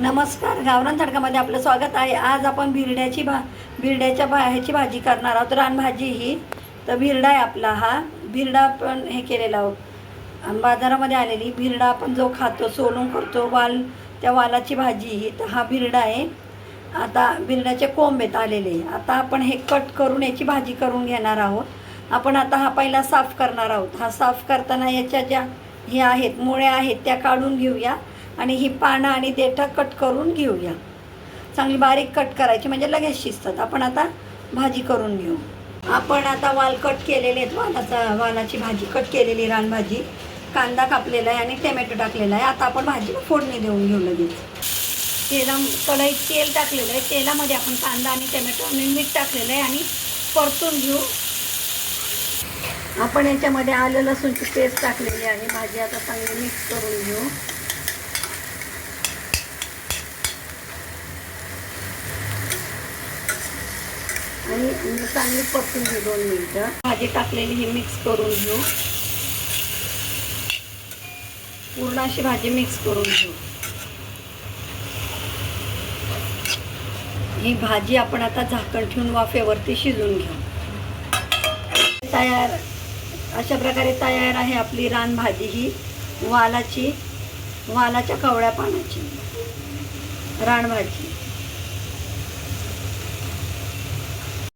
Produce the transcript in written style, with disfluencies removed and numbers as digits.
नमस्कार, गावरान तडकामध्ये आपलं स्वागत आहे. आज आपण बिरड्याच्या ह्याची भाजी करणार आहोत. रानभाजी ही तर बिरडा आहे आपला. हा बिरडा आपण हे केलेला आहोत बाजारामध्ये आलेली बिरडा आपण जो खातो, सोलून करतो त्या वालाची भाजी ही. तर हा बिरडा आहे. आता बिरड्याचे कोंब आहेत आलेले. आता आपण हे कट करून याची भाजी करून घेणार आहोत. आपण आता हा पहिला साफ करणार आहोत. हा साफ करताना याच्या ज्या हे आहेत मुळ्या आहेत त्या काढून घेऊया आणि ही पानं आणि देठं कट करून घेऊया. चांगली बारीक कट करायची म्हणजे लगेच शिजतात. आपण आता भाजी करून घेऊ. आपण आता वाल कट केलेले आहेत. वालाची भाजी कट केलेली रानभाजी, कांदा कापलेला आहे आणि टोमॅटो टाकलेला आहे. आता आपण भाजीला फोडणी देऊन घेऊ लगेच. कढईत तेल टाकलेलं आहे. तेलामध्ये आपण कांदा आणि टोमॅटो आणि मीठ टाकलेलं आहे आणि परतून घेऊ. आपण याच्यामध्ये आलं लसूणची पेस्ट टाकलेली आहे. भाजी आता चांगली मिक्स करून घेऊ. आणि चांगली परतून घेऊ 2 मिनिटं. भाजी टाकलेली ही मिक्स करून घेऊ. पूर्ण अशी भाजी मिक्स करून घेऊ. ही भाजी आपण आता झाकण ठेवून वाफेवरती शिजवून घेऊ. अशा प्रकारे तयार आहे आपली रानभाजी ही वालाच्या कवळ्या पानाची रानभाजी.